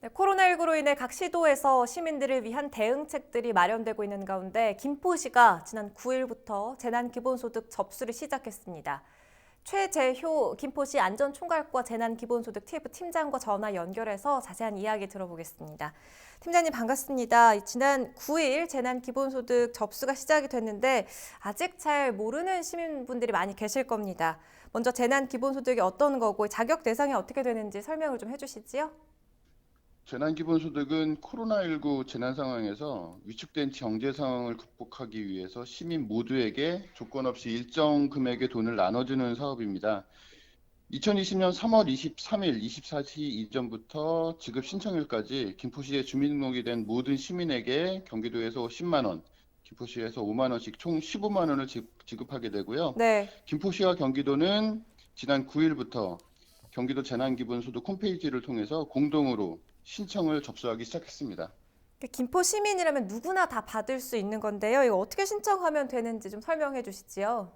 네, 코로나19로 인해 각 시도에서 시민들을 위한 대응책들이 마련되고 있는 가운데 김포시가 지난 9일부터 재난기본소득 접수를 시작했습니다. 최재효 김포시 안전총괄과 재난기본소득 TF 팀장과 전화 연결해서 자세한 이야기 들어보겠습니다. 팀장님 반갑습니다. 지난 9일 재난기본소득 접수가 시작이 됐는데 아직 잘 모르는 시민분들이 많이 계실 겁니다. 먼저 재난기본소득이 어떤 거고 자격 대상이 어떻게 되는지 설명을 좀 해주시지요? 재난기본소득은 코로나19 재난 상황에서 위축된 경제 상황을 극복하기 위해서 시민 모두에게 조건 없이 일정 금액의 돈을 나눠주는 사업입니다. 2020년 3월 23일 24시 이전부터 지급 신청일까지 김포시에 주민등록이 된 모든 시민에게 경기도에서 10만 원, 김포시에서 5만 원씩 총 15만 원을 지급하게 되고요. 네. 김포시와 경기도는 지난 9일부터 경기도 재난기본소득 홈페이지를 통해서 공동으로 신청을 접수하기 시작했습니다. 김포 시민이라면 누구나 다 받을 수 있는 건데요. 이거 어떻게 신청하면 되는지 좀 설명해 주시지요.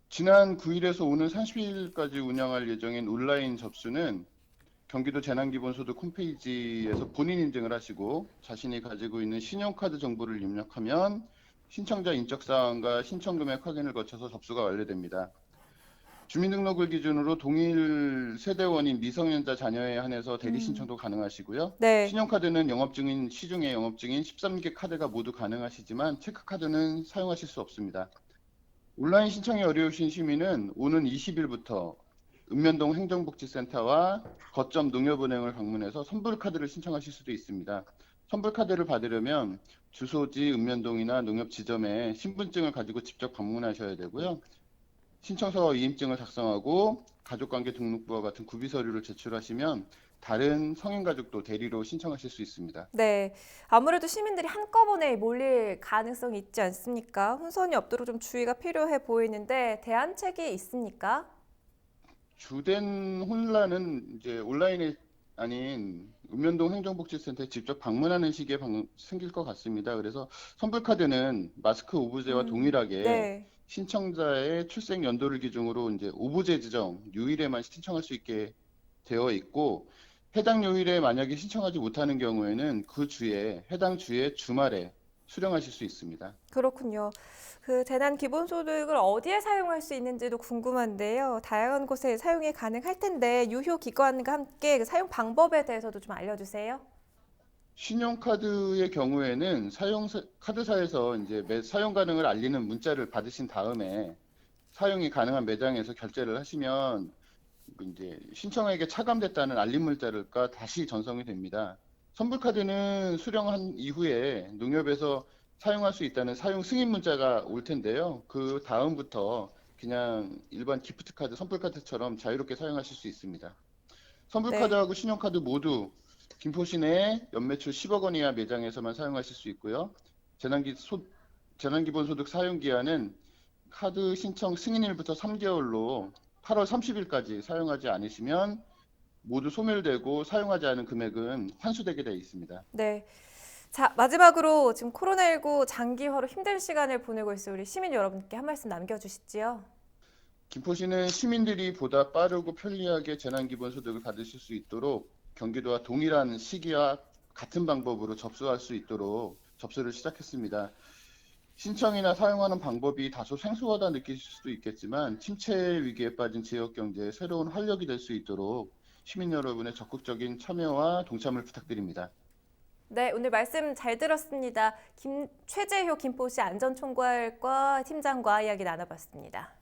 지난 9일에서 오는 30일까지 운영할 예정인 온라인 접수는 경기도 재난기본소득 홈페이지에서 본인 인증을 하시고 자신이 가지고 있는 신용카드 정보를 입력하면 신청자 인적사항과 신청금액 확인을 거쳐서 접수가 완료됩니다. 주민등록을 기준으로 동일 세대원인 미성년자 자녀에 한해서 대리 신청도 가능하시고요. 네. 신용카드는 영업증인, 시중에 영업증인 13개 카드가 모두 가능하시지만 체크카드는 사용하실 수 없습니다. 온라인 신청이 어려우신 시민은 오는 20일부터 읍면동 행정복지센터와 거점 농협은행을 방문해서 선불카드를 신청하실 수도 있습니다. 선불카드를 받으려면 주소지 읍면동이나 농협지점에 신분증을 가지고 직접 방문하셔야 되고요. 신청서 이임증을 작성하고 가족관계 등록부와 같은 구비 서류를 제출하시면 다른 성인 가족도 대리로 신청하실 수 있습니다. 네. 아무래도 시민들이 한꺼번에 몰릴 가능성이 있지 않습니까? 혼선이 없도록 좀 주의가 필요해 보이는데 대안책이 있습니까? 주된 혼란은 이제 온라인이 아닌 읍면동 행정복지센터에 직접 방문하는 시기에 생길 것 같습니다. 그래서 선불카드는 마스크 오브제와 동일하게 네. 신청자의 출생 연도를 기준으로 이제 오브제 지정 요일에만 신청할 수 있게 되어 있고 해당 요일에 만약에 신청하지 못하는 경우에는 그 주에 해당 주의 주말에 수령하실 수 있습니다. 그렇군요. 그 재난 기본소득을 어디에 사용할 수 있는지도 궁금한데요. 다양한 곳에 사용이 가능할 텐데 유효 기간과 함께 그 사용 방법에 대해서도 좀 알려주세요. 신용카드의 경우에는 카드사에서 이제 사용 가능을 알리는 문자를 받으신 다음에 사용이 가능한 매장에서 결제를 하시면 이제 신청액에 차감됐다는 알림 문자가 다시 전송이 됩니다. 선불카드는 수령한 이후에 농협에서 사용할 수 있다는 사용 승인 문자가 올 텐데요. 그 다음부터 그냥 일반 기프트카드, 선불카드처럼 자유롭게 사용하실 수 있습니다. 네. 선불카드하고 신용카드 모두 김포시 내 연매출 10억 원 이하 매장에서만 사용하실 수 있고요. 재난기본소득 사용기한은 카드 신청 승인일부터 3개월로 8월 30일까지 사용하지 않으시면 모두 소멸되고 사용하지 않은 금액은 환수되게 되어 있습니다. 네. 자, 마지막으로 지금 코로나19 장기화로 힘든 시간을 보내고 있을 우리 시민 여러분께 한 말씀 남겨주시지요. 김포시는 시민들이 보다 빠르고 편리하게 재난기본소득을 받으실 수 있도록 경기도와 동일한 시기와 같은 방법으로 접수할 수 있도록 접수를 시작했습니다. 신청이나 사용하는 방법이 다소 생소하다 느끼실 수도 있겠지만 침체 위기에 빠진 지역 경제에 새로운 활력이 될 수 있도록 시민 여러분의 적극적인 참여와 동참을 부탁드립니다. 네, 오늘 말씀 잘 들었습니다. 최재효 김포시 안전총괄과 팀장과 이야기 나눠봤습니다.